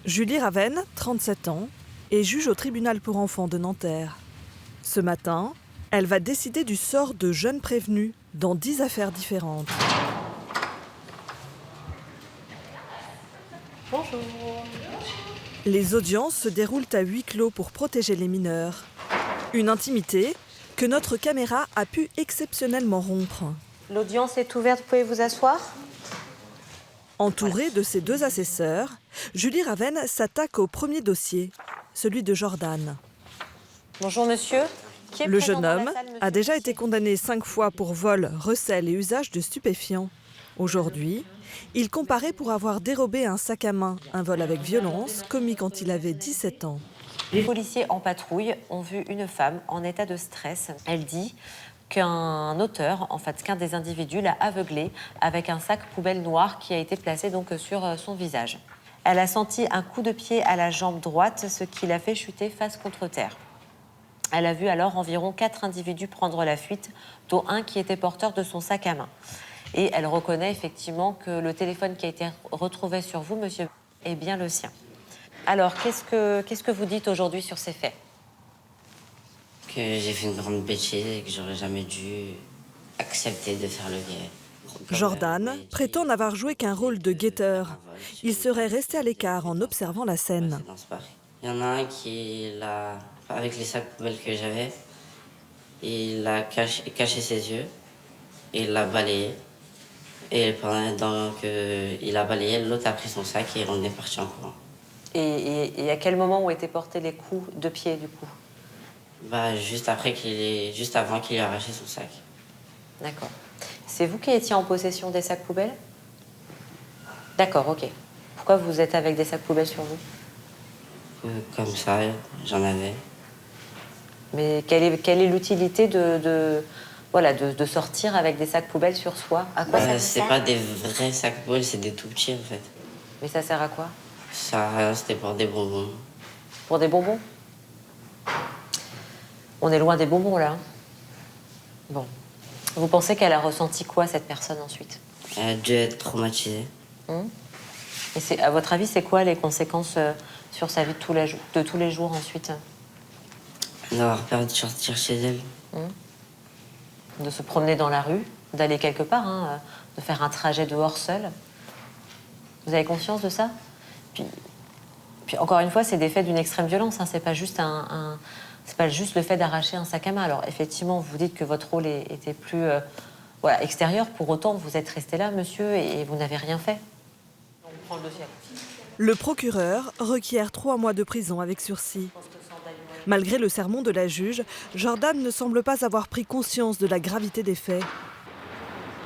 Julie Ravenne, 37 ans, est juge au tribunal pour enfants de Nanterre. Ce matin, elle va décider du sort de jeunes prévenus dans 10 affaires différentes. Bonjour. Les audiences se déroulent à huis clos pour protéger les mineurs. Une intimité que notre caméra a pu exceptionnellement rompre. L'audience est ouverte, vous pouvez vous asseoir. Entourée de ses 2 assesseurs, Julie Ravenne s'attaque au premier dossier, celui de Jordan. Bonjour monsieur. Le jeune homme a déjà été condamné 5 fois pour vol, recel et usage de stupéfiants. Aujourd'hui, il comparaît pour avoir dérobé un sac à main, un vol avec violence, commis quand il avait 17 ans. Les policiers en patrouille ont vu une femme en état de stress. Elle dit qu'un auteur, qu'un des individus l'a aveuglée avec un sac poubelle noir qui a été placé donc sur son visage. Elle a senti un coup de pied à la jambe droite, ce qui l'a fait chuter face contre terre. Elle a vu alors environ 4 individus prendre la fuite, dont un qui était porteur de son sac à main. Et elle reconnaît effectivement que le téléphone qui a été retrouvé sur vous, monsieur, est bien le sien. Alors, qu'est-ce que vous dites aujourd'hui sur ces faits ? Que j'ai fait une grande bêtise et que j'aurais jamais dû accepter de faire le guet. Jordan prétend n'avoir joué qu'un rôle de guetteur. Il serait resté à l'écart en observant la scène. Il y en a un qui l'a, avec les sacs poubelles que j'avais, il a caché ses yeux et il l'a balayé. Et pendant qu'il a balayé, l'autre a pris son sac et on est parti en courant. Et à quel moment ont été portés les coups de pied, du coup ? Juste avant qu'il ait arraché son sac. D'accord. C'est vous qui étiez en possession des sacs poubelles ? D'accord, ok. Pourquoi vous êtes avec des sacs poubelles sur vous ? Comme ça, j'en avais. Mais quelle est l'utilité de sortir avec des sacs poubelles sur soi ? À quoi ça sert ? C'est pas des vrais sacs poubelles, c'est des tout petits en fait. Mais ça sert à quoi ? Ça, c'était pour des bonbons. Pour des bonbons ? On est loin des bonbons là. Bon. Vous pensez qu'elle a ressenti quoi, cette personne, ensuite ? Elle a dû être traumatisée. Et à votre avis, c'est quoi les conséquences sur sa vie de tous les jours ensuite ? D'avoir peur de sortir chez elle. De se promener dans la rue, d'aller quelque part, de faire un trajet dehors seul. Vous avez conscience de ça ? Puis encore une fois, c'est des faits d'une extrême violence. C'est pas juste c'est pas juste le fait d'arracher un sac à main. Alors effectivement, vous dites que votre rôle était plus extérieur. Pour autant, vous êtes resté là, monsieur, et vous n'avez rien fait. On prend le dossier. Le procureur requiert 3 mois de prison avec sursis. Malgré le sermon de la juge, Jordan ne semble pas avoir pris conscience de la gravité des faits.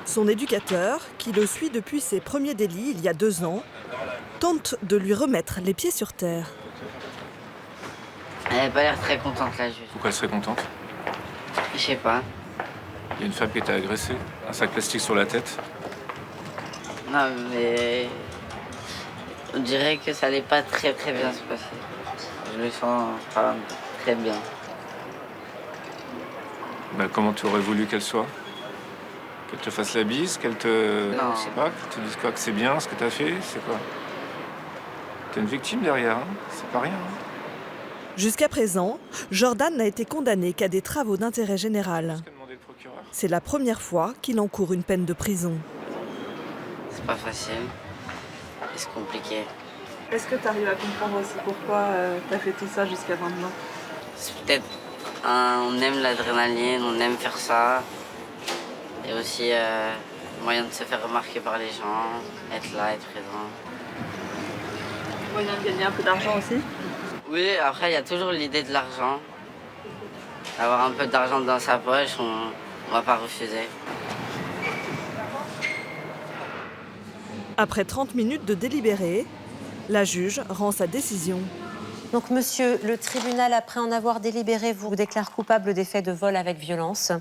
Son éducateur, qui le suit depuis ses premiers délits il y a 2 ans, tente de lui remettre les pieds sur terre. Elle n'a pas l'air très contente, la juge. Pourquoi elle serait contente? Je sais pas. Il y a une femme qui a été agressée, un sac plastique sur la tête. Non, mais on dirait que ça n'allait pas très bien se passer. Je me sens pas très bien. Comment tu aurais voulu qu'elle soit? Qu'elle te fasse la bise, qu'elle te... Non. Je sais pas, qu'elle te dise quoi, que c'est bien ce que t'as fait, c'est quoi? T'es une victime derrière, hein, c'est pas rien. Hein. Jusqu'à présent, Jordan n'a été condamné qu'à des travaux d'intérêt général. C'est la première fois qu'il encourt une peine de prison. C'est pas facile, c'est compliqué. Est-ce que tu arrives à comprendre aussi pourquoi tu as fait tout ça jusqu'à maintenant? C'est peut-être on aime l'adrénaline, on aime faire ça. Et aussi moyen de se faire remarquer par les gens, être là, être présent. Moyen de gagner un peu d'argent aussi? Oui, après il y a toujours l'idée de l'argent. Avoir un peu d'argent dans sa poche, on va pas refuser. Après 30 minutes de délibéré, la juge rend sa décision. Donc, monsieur, le tribunal, après en avoir délibéré, vous déclare coupable des faits de vol avec violence.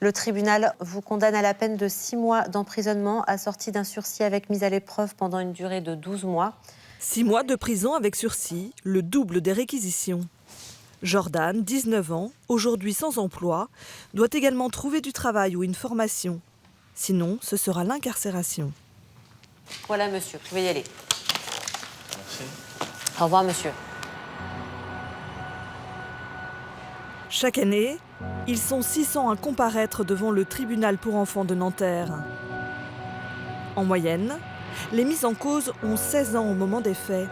Le tribunal vous condamne à la peine de 6 mois d'emprisonnement, assorti d'un sursis avec mise à l'épreuve pendant une durée de 12 mois. 6 mois de prison avec sursis, le double des réquisitions. Jordan, 19 ans, aujourd'hui sans emploi, doit également trouver du travail ou une formation. Sinon, ce sera l'incarcération. Voilà, monsieur, vous pouvez y aller. Merci. Au revoir, monsieur. Chaque année, ils sont 600 à comparaître devant le tribunal pour enfants de Nanterre. En moyenne, les mis en cause ont 16 ans au moment des faits.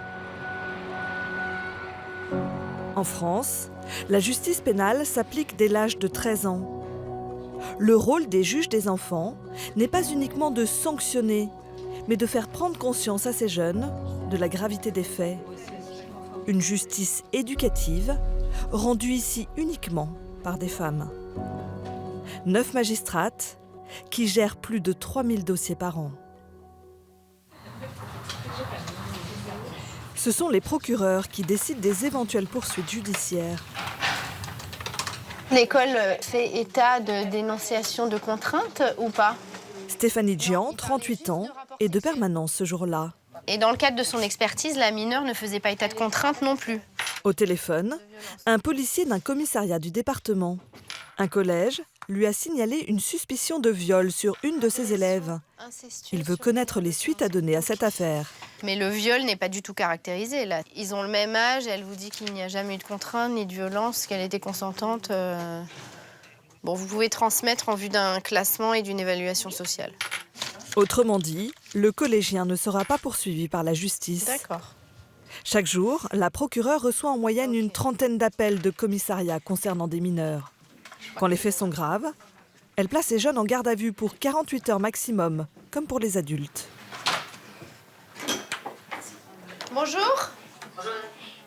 En France, la justice pénale s'applique dès l'âge de 13 ans. Le rôle des juges des enfants n'est pas uniquement de sanctionner, mais de faire prendre conscience à ces jeunes de la gravité des faits. Une justice éducative, rendue ici uniquement par des femmes. 9 magistrates qui gèrent plus de 3000 dossiers par an. Ce sont les procureurs qui décident des éventuelles poursuites judiciaires. L'école fait état de dénonciation de contraintes ou pas? Stéphanie Gian, 38 ans, est de permanence ce jour-là. Et dans le cadre de son expertise, la mineure ne faisait pas état de contraintes non plus. Au téléphone, un policier d'un commissariat du département. Un collège lui a signalé une suspicion de viol sur une de ses élèves. Il veut connaître les suites à donner à cette affaire. Mais le viol n'est pas du tout caractérisé, là. Ils ont le même âge, elle vous dit qu'il n'y a jamais eu de contrainte ni de violence, qu'elle était consentante. Bon, vous pouvez transmettre en vue d'un classement et d'une évaluation sociale. Autrement dit, le collégien ne sera pas poursuivi par la justice. D'accord. Chaque jour, la procureure reçoit en moyenne une trentaine d'appels de commissariat concernant des mineurs. Quand les faits sont graves, elle place les jeunes en garde à vue pour 48 heures maximum, comme pour les adultes. Bonjour.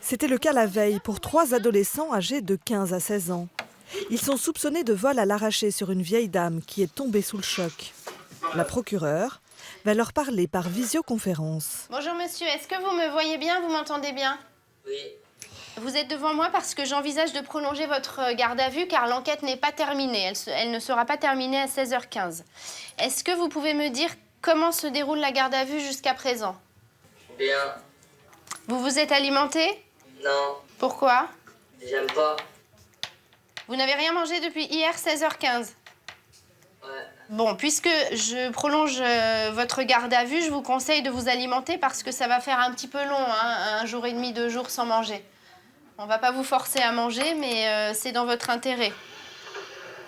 C'était le cas la veille pour 3 adolescents âgés de 15 à 16 ans. Ils sont soupçonnés de vol à l'arraché sur une vieille dame qui est tombée sous le choc. La procureure va leur parler par visioconférence. Bonjour monsieur, est-ce que vous me voyez bien, vous m'entendez bien? Oui. Vous êtes devant moi parce que j'envisage de prolonger votre garde à vue car l'enquête n'est pas terminée. Elle ne sera pas terminée à 16h15. Est-ce que vous pouvez me dire comment se déroule la garde à vue jusqu'à présent? Bien. Vous vous êtes alimenté? Non. Pourquoi? J'aime pas. Vous n'avez rien mangé depuis hier 16h15? Ouais. Bon, puisque je prolonge votre garde à vue, je vous conseille de vous alimenter parce que ça va faire un petit peu long, hein, 1 jour et demi, 2 jours sans manger. On va pas vous forcer à manger, mais c'est dans votre intérêt.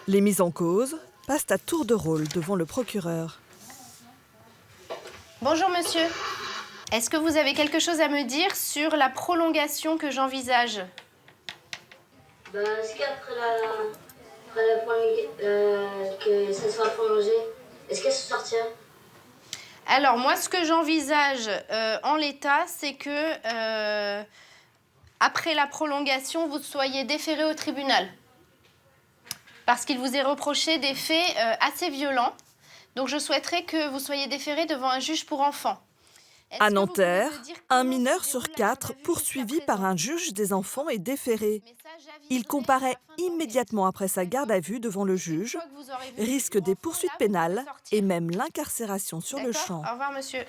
Les mises en cause passent à tour de rôle devant le procureur. Bonjour monsieur. Est-ce que vous avez quelque chose à me dire sur la prolongation que j'envisage? Est-ce qu'après que ça sera prolongé, est-ce qu'elle se sortira? Alors moi, ce que j'envisage en l'état, c'est que après la prolongation, vous soyez déféré au tribunal. Parce qu'il vous est reproché des faits assez violents. Donc je souhaiterais que vous soyez déféré devant un juge pour enfants. À Nanterre, un mineur sur 4 poursuivi par un juge des enfants est déféré. Il comparaît immédiatement après sa garde à vue devant le juge, risque des poursuites pénales et même l'incarcération sur le champ. Au revoir monsieur.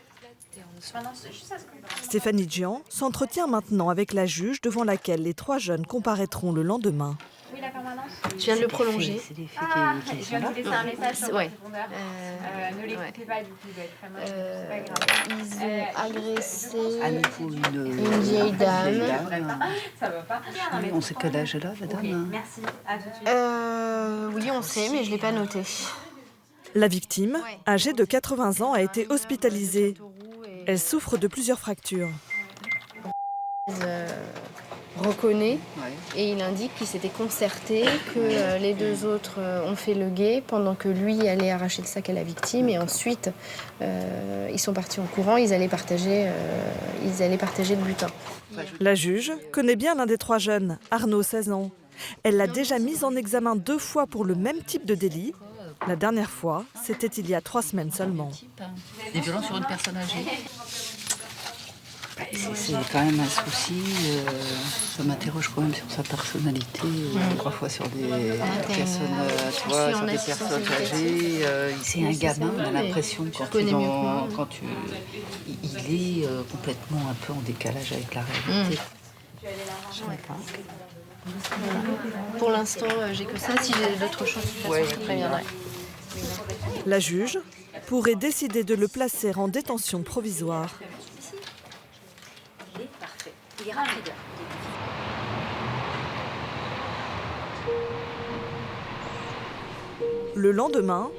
Stéphanie Gian s'entretient maintenant avec la juge devant laquelle les 3 jeunes comparaîtront le lendemain. Oui, la permanence. Je viens de le prolonger. Je viens de vous laisser un message sur Ouais. le répondeur. Ne l'écoutez pas, du coup, il doit être très moche. C'est pas grave. Ils ont agressé À nouveau une vieille dame. Ça va pas. Oui, on sait quel âge elle a, la Ok, dame. merci. À tout de suite. Oui, on sait, mais je ne l'ai pas noté. La victime, âgée de 80 ans, a été hospitalisée. Elle souffre de plusieurs fractures. Reconnaît Ouais. et il indique qu'il s'était concerté, que les 2 autres ont fait le guet pendant que lui allait arracher le sac à la victime et ensuite ils sont partis en courant, ils allaient partager le butin. La juge connaît bien l'un des 3 jeunes, Arnaud, 16 ans. Elle l'a déjà mis en examen 2 fois pour le même type de délit. La dernière fois, c'était il y a 3 semaines seulement. Des violences sur une personne âgée. C'est quand même un souci. Ça m'interroge quand même sur sa personnalité. Parfois sur des personnes, tu vois, sur des personnes âgées. C'est un gamin, on a l'impression il est complètement un peu en décalage avec la réalité. Pour l'instant, j'ai que ça. Si j'ai d'autres choses, je préviendrai. La juge pourrait décider de le placer en détention provisoire. Il est rapide. Le lendemain,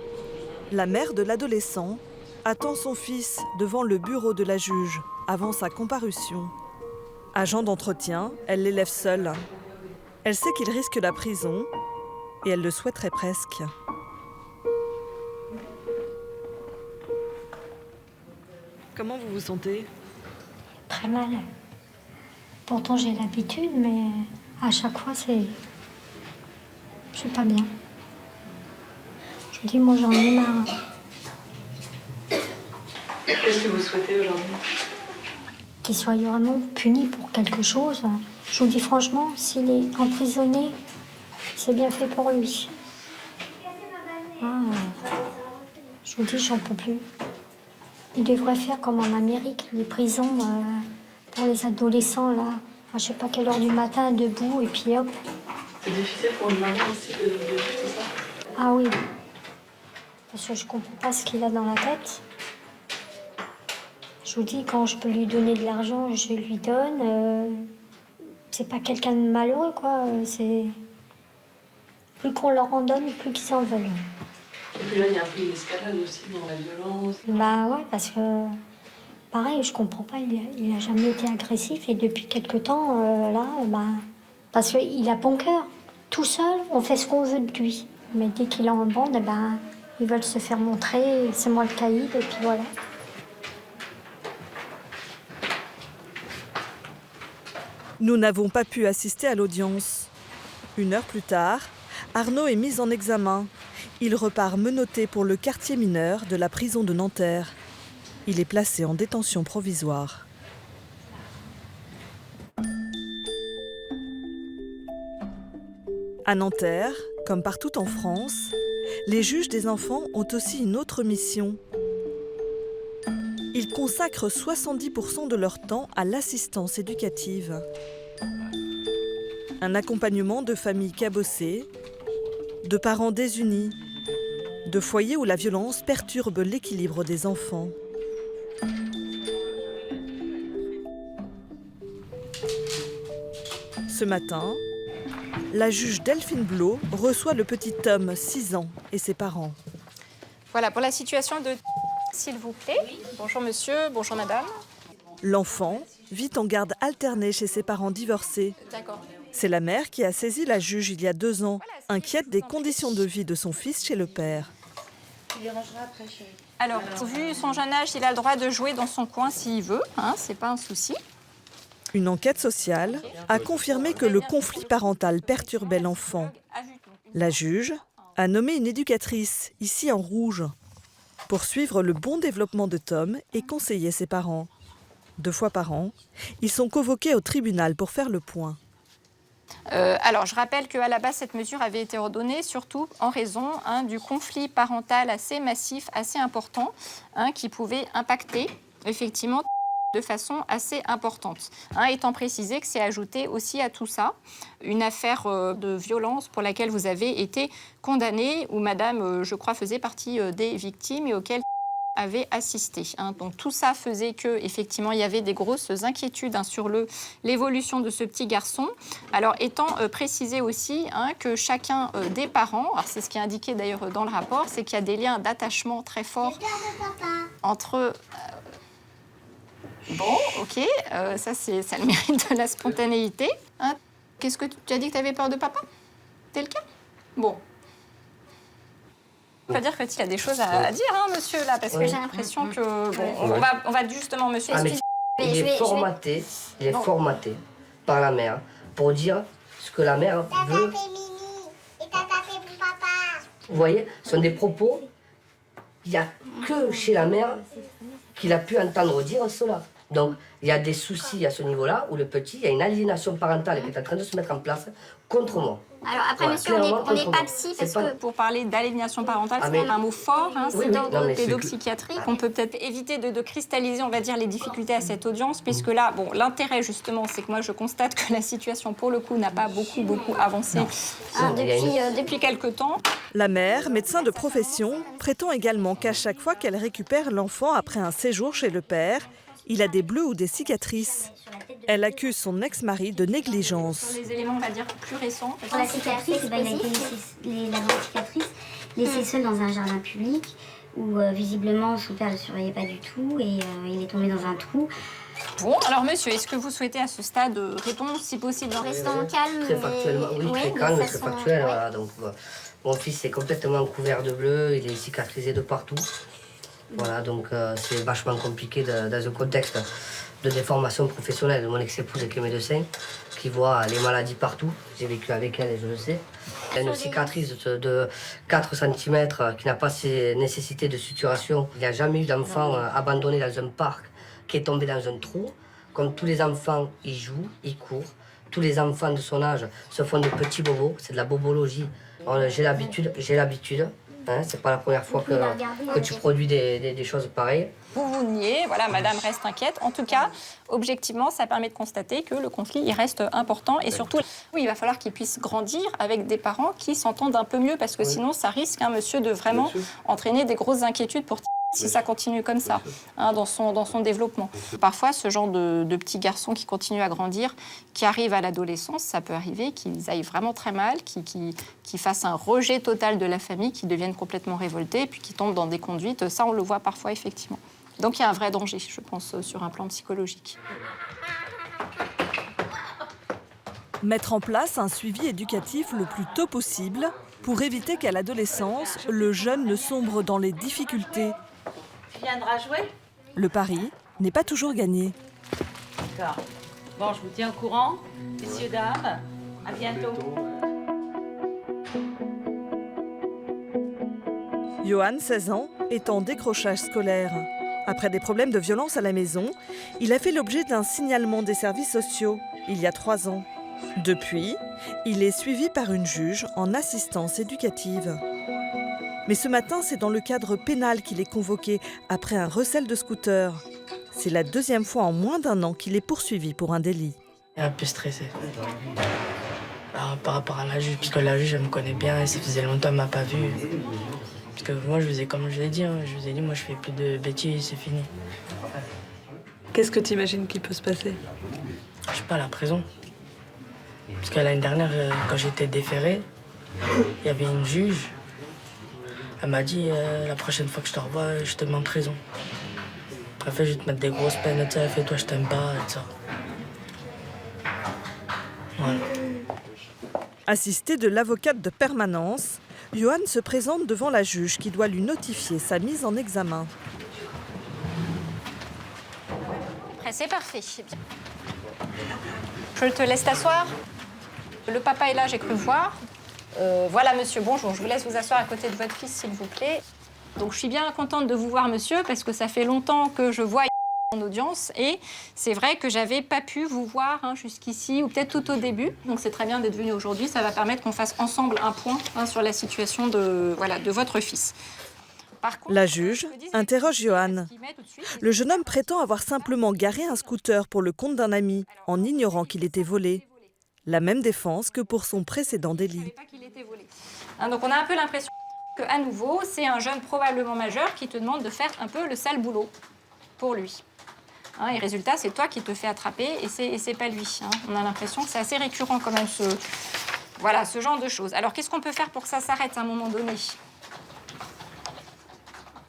la mère de l'adolescent attend son fils devant le bureau de la juge avant sa comparution. Agent d'entretien, elle l'élève seule. Elle sait qu'il risque la prison et elle le souhaiterait presque. Comment vous vous sentez? Très mal. Pourtant j'ai l'habitude, mais à chaque fois c'est... Je suis pas bien. Je dis moi j'en ai marre. Qu'est-ce que vous souhaitez aujourd'hui? Qu'il soit vraiment puni pour quelque chose. Je vous dis franchement, s'il est emprisonné, c'est bien fait pour lui. Je vous dis, j'en peux plus. Il devrait faire comme en Amérique, les prisons pour les adolescents, là. À je sais pas quelle heure du matin, debout, et puis hop. C'est difficile pour une maman aussi de vivre tout ça? Ah oui. Parce que je comprends pas ce qu'il a dans la tête. Je vous dis, quand je peux lui donner de l'argent, je lui donne. C'est pas quelqu'un de malheureux, quoi. C'est... Plus qu'on leur en donne, plus qu'ils en veulent. Et puis là, il y a un peu une escalade aussi dans la violence. Bah ouais, parce que... Pareil, je comprends pas, il a jamais été agressif. Et depuis quelque temps, parce qu'il a bon cœur. Tout seul, on fait ce qu'on veut de lui. Mais dès qu'il est en bande, ils veulent se faire montrer. C'est moi le caïd, et puis voilà. Nous n'avons pas pu assister à l'audience. 1 heure plus tard, Arnaud est mis en examen. Il repart menotté pour le quartier mineur de la prison de Nanterre. Il est placé en détention provisoire. À Nanterre, comme partout en France, les juges des enfants ont aussi une autre mission. Ils consacrent 70% de leur temps à l'assistance éducative. Un accompagnement de familles cabossées, de parents désunis, de foyers où la violence perturbe l'équilibre des enfants. Ce matin, la juge Delphine Blot reçoit le petit Tom, 6 ans, et ses parents. Voilà, pour la situation de... S'il vous plaît. Oui. Bonjour monsieur, bonjour madame. L'enfant vit en garde alternée chez ses parents divorcés. D'accord. C'est la mère qui a saisi la juge il y a 2 ans, inquiète des conditions de vie de son fils chez le père. Alors, vu son jeune âge, il a le droit de jouer dans son coin s'il veut, c'est pas un souci. Une enquête sociale a confirmé que le conflit parental perturbait l'enfant. La juge a nommé une éducatrice, ici en rouge, pour suivre le bon développement de Tom et conseiller ses parents. 2 fois par an, ils sont convoqués au tribunal pour faire le point. Alors, je rappelle qu'à la base, cette mesure avait été ordonnée surtout en raison du conflit parental assez massif, assez important, qui pouvait impacter effectivement de façon assez importante. Étant précisé que c'est ajouté aussi à tout ça une affaire de violence pour laquelle vous avez été condamné, où madame, je crois, faisait partie des victimes et auxquelles avait assisté. Donc tout ça faisait qu'effectivement, il y avait des grosses inquiétudes sur l'évolution de ce petit garçon. Alors, étant précisé aussi que chacun des parents, alors c'est ce qui est indiqué d'ailleurs dans le rapport, c'est qu'il y a des liens d'attachement très forts entre... Bon, ok, ça a le mérite de la spontanéité. Qu'est-ce que tu as dit que tu avais peur de papa? C'est le cas? Bon. On peut dire qu'il y a des choses à dire, monsieur, là, parce que j'ai l'impression que... Bon, on va justement, monsieur... Il est formaté par la mère pour dire ce que la mère veut. Vous voyez, ce sont des propos, il n'y a que chez la mère qu'il a pu entendre dire cela. Donc, il y a des soucis à ce niveau-là, où le petit, il y a une aliénation parentale qui est en train de se mettre en place contre moi. Alors après, monsieur, on n'est pas psy, parce que... Pour parler d'aliénation parentale, c'est un mot fort, c'est d'ordre pédopsychiatrique. On peut peut-être éviter de cristalliser, on va dire, les difficultés à cette audience, puisque là, l'intérêt, justement, c'est que moi, je constate que la situation, pour le coup, n'a pas beaucoup avancé depuis quelque temps. La mère, médecin de profession, prétend également qu'à chaque fois qu'elle récupère l'enfant après un séjour chez le père, il a des bleus ou des cicatrices. Elle accuse son ex-mari de négligence. Sur les éléments, on va dire, plus récents. Pour la cicatrice, il a été la grande cicatrice laissée seule dans un jardin public où visiblement son père ne le surveillait pas du tout et il est tombé dans un trou. Bon, alors monsieur, est-ce que vous souhaitez à ce stade répondre si possible? Restant calme. Très factuellement, oui, très calme, très factuel. Voilà, donc, mon fils est complètement couvert de bleu, il est cicatrisé de partout. Voilà, donc c'est vachement compliqué dans un contexte de déformation professionnelle de mon ex-épouse qui est médecin, qui voit les maladies partout. J'ai vécu avec elle et je le sais. Il y a une cicatrice de 4 cm qui n'a pas ses nécessités de suturation. Il n'y a jamais eu d'enfant abandonné dans un parc qui est tombé dans un trou. Comme tous les enfants, ils jouent, ils courent. Tous les enfants de son âge se font de petits bobos, c'est de la bobologie. J'ai l'habitude. Hein, c'est pas la première fois que tu produis des choses pareilles. Vous niez, voilà, madame reste inquiète. En tout cas, objectivement, ça permet de constater que le conflit, il reste important. Et surtout, oui, il va falloir qu'il puisse grandir avec des parents qui s'entendent un peu mieux, parce que sinon, ça risque, monsieur, de vraiment entraîner des grosses inquiétudes pour si ça continue comme ça, dans son développement. Parfois, ce genre de petits garçons qui continuent à grandir, qui arrivent à l'adolescence, ça peut arriver qu'ils aillent vraiment très mal, qu'ils fassent un rejet total de la famille, qu'ils deviennent complètement révoltés, puis qu'ils tombent dans des conduites. Ça, on le voit parfois, effectivement. Donc, il y a un vrai danger, je pense, sur un plan psychologique. Mettre en place un suivi éducatif le plus tôt possible pour éviter qu'à l'adolescence, le jeune ne sombre dans les difficultés. Tu viendras jouer? Le pari n'est pas toujours gagné. D'accord. Bon, je vous tiens au courant, messieurs, dames. À bientôt. Johan, 16 ans, est en décrochage scolaire. Après des problèmes de violence à la maison, il a fait l'objet d'un signalement des services sociaux il y a 3 ans. Depuis, il est suivi par une juge en assistance éducative. Mais ce matin, c'est dans le cadre pénal qu'il est convoqué après un recel de scooter. C'est la 2e fois en moins d'1 an qu'il est poursuivi pour un délit. Un peu stressé. Alors, par rapport à la juge, puisque la juge, elle me connaît bien et ça faisait longtemps qu'elle ne m'a pas vu. Parce que moi, je faisais comme je l'ai dit. Je vous ai dit, moi, je fais plus de bêtises, c'est fini. Qu'est-ce que tu imagines qu'il peut se passer? Je sais pas, la prison. Parce que l'année dernière, quand j'étais déféré, il y avait une juge. Elle m'a dit, la prochaine fois que je te revois, je te mets en prison. Elle fait, je vais te mettre des grosses peines, et ça, elle fait, toi, je t'aime pas, et ça. Voilà. Assisté de l'avocate de permanence, Johan se présente devant la juge qui doit lui notifier sa mise en examen. C'est parfait. Je te laisse t'asseoir. Le papa est là, j'ai cru voir. Voilà, monsieur, bonjour. Je vous laisse vous asseoir à côté de votre fils, s'il vous plaît. Donc, je suis bien contente de vous voir, monsieur, parce que ça fait longtemps que je vois en audience. Et c'est vrai que j'avais pas pu vous voir jusqu'ici, ou peut-être tout au début. Donc, c'est très bien d'être venu aujourd'hui. Ça va permettre qu'on fasse ensemble un point sur la situation de votre fils. Par contre, la juge interroge Johan. Le jeune homme prétend avoir simplement garé un scooter pour le compte d'un ami, en ignorant qu'il était volé. La même défense que pour son précédent délit. Donc on a un peu l'impression qu'à nouveau, c'est un jeune probablement majeur qui te demande de faire un peu le sale boulot pour lui. Et résultat, c'est toi qui te fais attraper et c'est pas lui. On a l'impression que c'est assez récurrent quand même, ce genre de choses. Alors qu'est-ce qu'on peut faire pour que ça s'arrête à un moment donné ?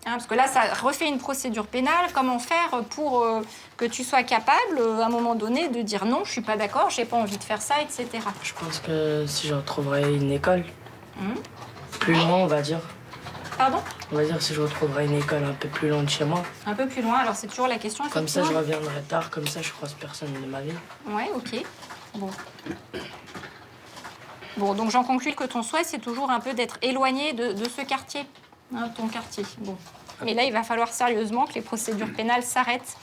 Parce que là, ça refait une procédure pénale. Comment faire pour que tu sois capable, à un moment donné, de dire non, je suis pas d'accord, j'ai pas envie de faire ça, etc. Je pense que si je retrouverais une école, plus loin, on va dire. Pardon ? On va dire si je retrouverais une école un peu plus loin de chez moi. Un peu plus loin, alors c'est toujours la question. Comme ça, je reviendrai tard, comme ça, je croise personne de ma vie. Ouais, ok. Bon, donc j'en conclus que ton souhait, c'est toujours un peu d'être éloigné de ce quartier. Ton quartier. Bon. Mais là, il va falloir sérieusement que les procédures pénales s'arrêtent.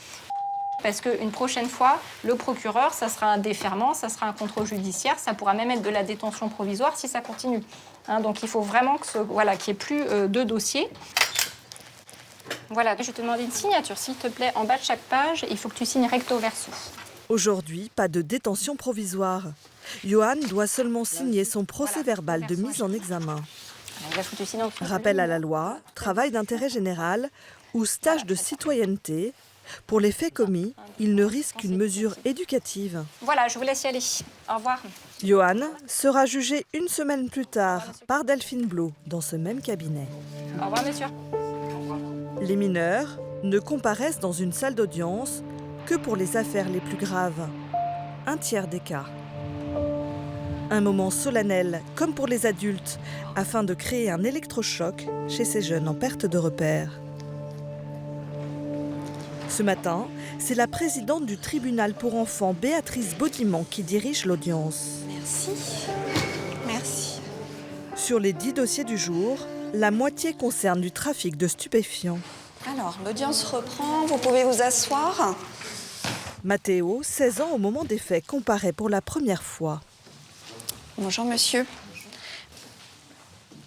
Parce qu'une prochaine fois, le procureur, ça sera un déferment, ça sera un contrôle judiciaire, ça pourra même être de la détention provisoire si ça continue. Donc il faut vraiment qu'il n'y ait plus de dossiers. Voilà, je vais te demander une signature, s'il te plaît, en bas de chaque page. Il faut que tu signes recto verso. Aujourd'hui, pas de détention provisoire. Johan doit seulement signer son procès-verbal de mise en examen. Rappel à la loi, travail d'intérêt général ou stage de citoyenneté Pour les faits commis, il ne risque qu'une mesure éducative. Voilà, je vous laisse y aller. Au revoir. Johan sera jugé une semaine plus tard par Delphine Blot dans ce même cabinet. Au revoir, monsieur. Les mineurs ne comparaissent dans une salle d'audience que pour les affaires les plus graves. Un tiers des cas. Un moment solennel, comme pour les adultes, afin de créer un électrochoc chez ces jeunes en perte de repère. Ce matin, c'est la présidente du tribunal pour enfants, Béatrice Baudiment, qui dirige l'audience. Merci. Merci. Sur les 10 dossiers du jour, la moitié concerne du trafic de stupéfiants. Alors, l'audience reprend, vous pouvez vous asseoir. Matteo, 16 ans au moment des faits, comparaît pour la première fois. Bonjour monsieur.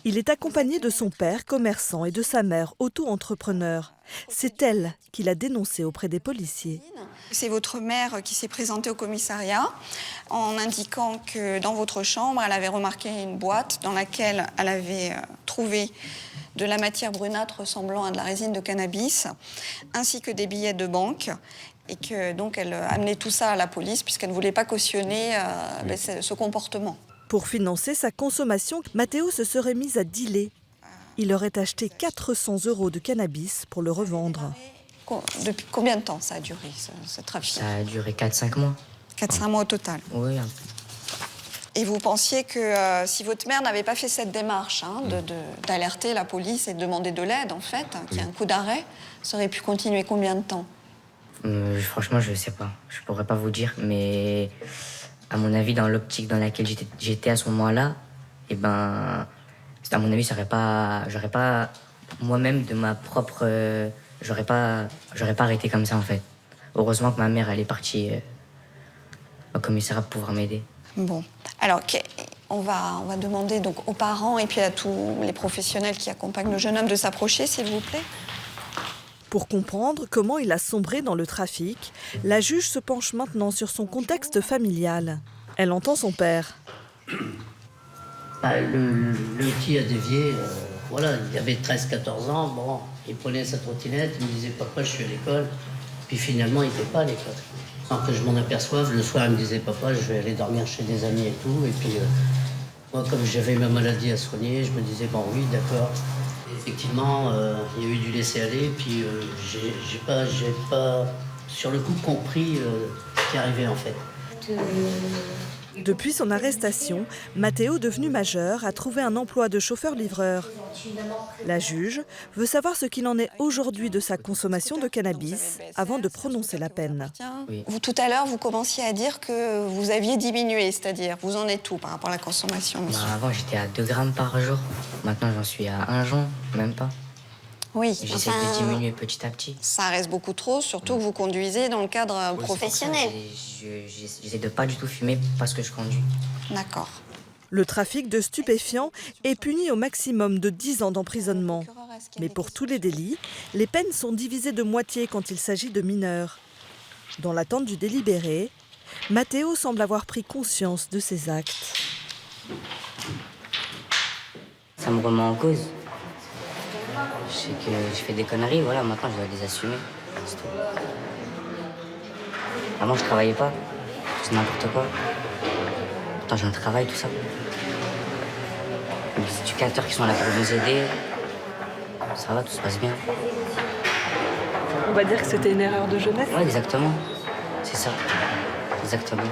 Il est accompagné de son père, commerçant, et de sa mère, auto-entrepreneur. C'est elle qui l'a dénoncé auprès des policiers. C'est votre mère qui s'est présentée au commissariat en indiquant que dans votre chambre, elle avait remarqué une boîte dans laquelle elle avait trouvé de la matière brunâtre ressemblant à de la résine de cannabis, ainsi que des billets de banque, et que donc elle amenait tout ça à la police puisqu'elle ne voulait pas cautionner ce comportement. Pour financer sa consommation, Matteo se serait mis à dealer. Il aurait acheté 400 € de cannabis pour le revendre. Depuis combien de temps ça a duré, ce trafic? Ça a duré 4-5 mois. 4-5 mois au total? Oui. Et vous pensiez que si votre mère n'avait pas fait cette démarche d'alerter la police et de demander de l'aide, en fait, qu'il y ait un coup d'arrêt, ça aurait pu continuer combien de temps? Franchement, je ne sais pas. Je ne pourrais pas vous dire, mais à mon avis, dans l'optique dans laquelle j'étais à ce moment-là, à mon avis, j'aurais pas moi-même de ma propre... j'aurais pas arrêté comme ça, en fait. Heureusement que ma mère, elle est partie au commissariat pour pouvoir m'aider. Bon, alors on va demander donc aux parents et puis à tous les professionnels qui accompagnent le jeune homme de s'approcher, s'il vous plaît. Pour comprendre comment il a sombré dans le trafic, la juge se penche maintenant sur son contexte familial. Elle entend son père. Le petit a dévié, voilà, il avait 13-14 ans, bon, il prenait sa trottinette, il me disait « Papa, je suis à l'école ». Puis finalement, il n'était pas à l'école. Sans que je m'en aperçoive, le soir, il me disait « Papa, je vais aller dormir chez des amis et tout ». Et puis, moi, comme j'avais ma maladie à soigner, je me disais « Bon, oui, d'accord ». Effectivement, il y a eu du laisser-aller, puis j'ai pas, sur le coup, compris ce qui arrivait, en fait. Depuis son arrestation, Matteo, devenu majeur, a trouvé un emploi de chauffeur-livreur. La juge veut savoir ce qu'il en est aujourd'hui de sa consommation de cannabis avant de prononcer la peine. Oui. Vous, tout à l'heure, vous commenciez à dire que vous aviez diminué, c'est-à-dire, vous en êtes où par rapport à la consommation, monsieur? Avant, j'étais à 2 grammes par jour. Maintenant, j'en suis à 1 jour, même pas. Oui. J'essaie de diminuer petit à petit. Ça reste beaucoup trop, surtout que vous conduisez dans le cadre professionnel. J'essaie de pas du tout fumer parce que je conduis. D'accord. Le trafic de stupéfiants est puni au maximum de 10 ans d'emprisonnement. Mais pour tous les délits, les peines sont divisées de moitié quand il s'agit de mineurs. Dans l'attente du délibéré, Matteo semble avoir pris conscience de ses actes. Ça me remet en cause. Je sais que je fais des conneries, voilà, maintenant je dois les assumer. C'est tout. Avant, je travaillais pas, c'est n'importe quoi. Pourtant, j'ai un travail, tout ça. Les éducateurs qui sont là pour nous aider, ça va, tout se passe bien. On va dire que c'était une erreur de jeunesse? Oui, exactement. C'est ça. Exactement.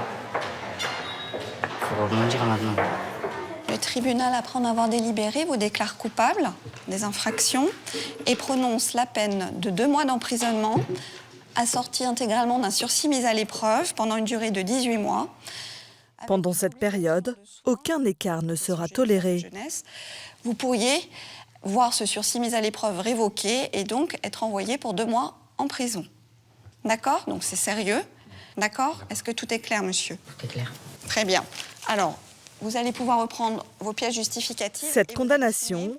Faut rebondir maintenant. Le tribunal, après en avoir délibéré, vous déclare coupable des infractions et prononce la peine de 2 mois d'emprisonnement, assortie intégralement d'un sursis mis à l'épreuve pendant une durée de 18 mois. Pendant cette période, aucun écart ne sera toléré. Vous pourriez voir ce sursis mis à l'épreuve révoqué et donc être envoyé pour 2 mois en prison. D'accord? Donc c'est sérieux. D'accord? Est-ce que tout est clair, monsieur? Tout est clair. Très bien. Alors, vous allez pouvoir reprendre vos pièces justificatives. Cette condamnation,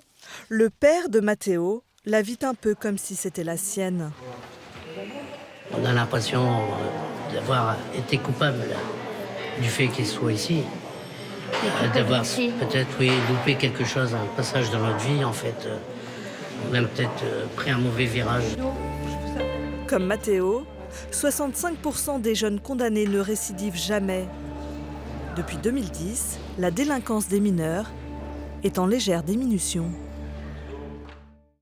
le père de Matteo la vit un peu comme si c'était la sienne. On a l'impression d'avoir été coupable du fait qu'il soit ici. D'avoir peut-être, oui, loupé quelque chose, un passage dans notre vie, en fait. On a peut-être pris un mauvais virage. Comme Matteo, 65% des jeunes condamnés ne récidivent jamais. Depuis 2010, la délinquance des mineurs est en légère diminution.